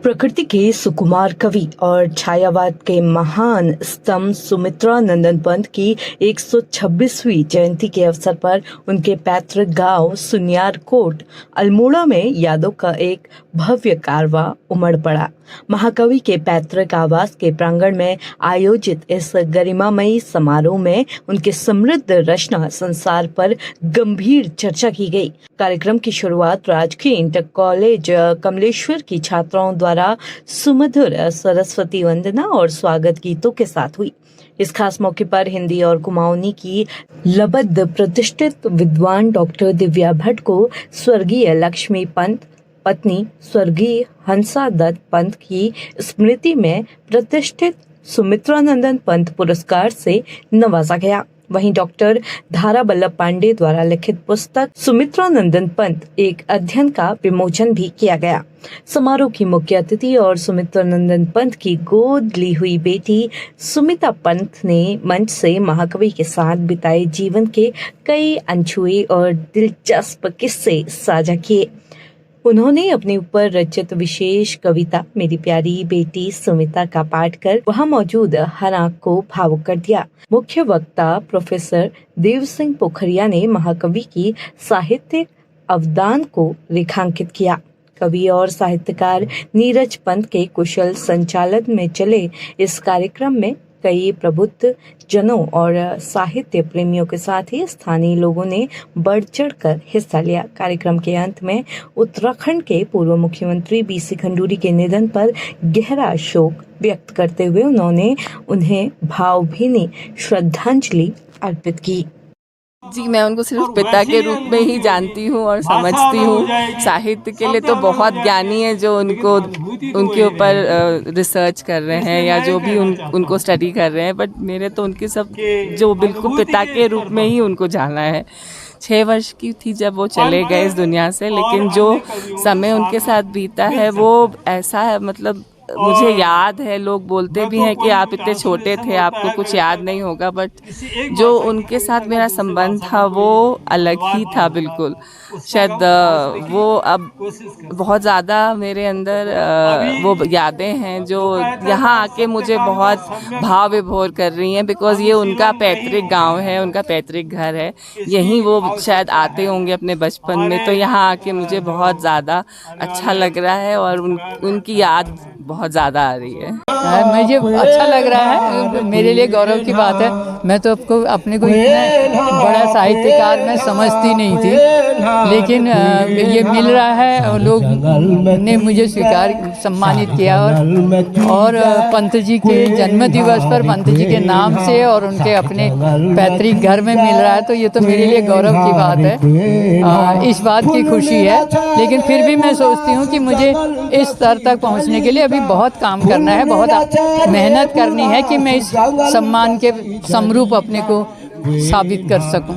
प्रकृति के सुकुमार कवि और छायावाद के महान स्तंभ सुमित्रा नंदन पंत की 126वीं जयंती के अवसर पर उनके पैतृक गांव सुनियारकोट अल्मोड़ा में यादों का एक भव्य कारवां उमड़ पड़ा। महाकवि के पैतृक आवास के प्रांगण में आयोजित इस गरिमामयी समारोह में उनके समृद्ध रचना संसार पर गंभीर चर्चा की गई। कार्यक्रम की शुरुआत राजकीय इंटर कॉलेज कमलेश्वर की छात्राओं द्वारा सुमधुर सरस्वती वंदना और स्वागत गीतों के साथ हुई। इस खास मौके पर हिंदी और कुमाऊनी की लबद्ध प्रतिष्ठित विद्वान डॉक्टर दिव्या भट्ट को स्वर्गीय लक्ष्मी पंत पत्नी स्वर्गीय हंसा दत्त पंत की स्मृति में प्रतिष्ठित सुमित्रा नंदन पंत पुरस्कार से नवाजा गया। वहीं डॉक्टर धारा बल्लभ पांडे द्वारा लिखित पुस्तक सुमित्रा नंदन पंत एक अध्ययन का विमोचन भी किया गया। समारोह की मुख्य अतिथि और सुमित्रा नंदन पंत की गोद ली हुई बेटी सुमिता पंत ने मंच से महाकवि के साथ बिताए जीवन के कई अनछुए और दिलचस्प किस्से साझा किए। उन्होंने अपने ऊपर रचित विशेष कविता मेरी प्यारी बेटी सुमिता का पाठ कर वहां मौजूद हर आंख को भावुक कर दिया। मुख्य वक्ता प्रोफेसर देव सिंह पोखरिया ने महाकवि की साहित्यिक अवदान को रेखांकित किया। कवि और साहित्यकार नीरज पंत के कुशल संचालन में चले इस कार्यक्रम में कई प्रबुद्ध जनों और साहित्य प्रेमियों के साथ ही स्थानीय लोगों ने बढ़ चढ़कर हिस्सा लिया। कार्यक्रम के अंत में उत्तराखंड के पूर्व मुख्यमंत्री बीसी खंडूरी के निधन पर गहरा शोक व्यक्त करते हुए उन्होंने उन्हें भावभीनी श्रद्धांजलि अर्पित की। जी, मैं उनको सिर्फ पिता के रूप में ही जानती हूँ और समझती हूँ। साहित्य के लिए तो बहुत ज्ञानी है जो उनके ऊपर रिसर्च कर रहे हैं या जो भी उनको स्टडी कर रहे हैं, बट मेरे तो उनके सब जो बिल्कुल पिता के रूप में ही उनको जाना है। 6 वर्ष की थी जब वो चले गए इस दुनिया से, लेकिन जो समय उनके साथ बीता है वो ऐसा है, मतलब मुझे याद है। लोग बोलते भी हैं कि आप इतने छोटे थे, आपको कुछ याद नहीं होगा, बट जो उनके साथ मेरा संबंध था वो अलग ही था बिल्कुल। शायद वो अब बहुत ज़्यादा मेरे अंदर वो यादें हैं जो यहाँ आके मुझे बहुत भाव विभोर कर रही हैं, बिकॉज़ ये उनका पैतृक गांव है, उनका पैतृक घर है। यहीं वो शायद आते होंगे अपने बचपन में, तो यहाँ आके मुझे बहुत ज़्यादा अच्छा लग रहा है और उनकी याद बहुत ज़्यादा आ रही है। मुझे अच्छा लग रहा है, मेरे लिए गौरव की बात है। मैं तो अपने को इतना बड़ा साहित्यकार मैं समझती नहीं थी, लेकिन ये मिल रहा है और लोग ने मुझे सम्मानित किया और पंत जी के जन्म दिवस पर पंत जी के नाम से और उनके अपने पैतृक घर में मिल रहा है, तो ये तो मेरे लिए गौरव की बात है। इस बात की खुशी है, लेकिन फिर भी मैं सोचती हूँ कि मुझे इस स्तर तक पहुँचने के लिए अभी बहुत काम करना है, बहुत मेहनत करनी है कि मैं इस सम्मान के समरूप अपने को साबित कर सकूं।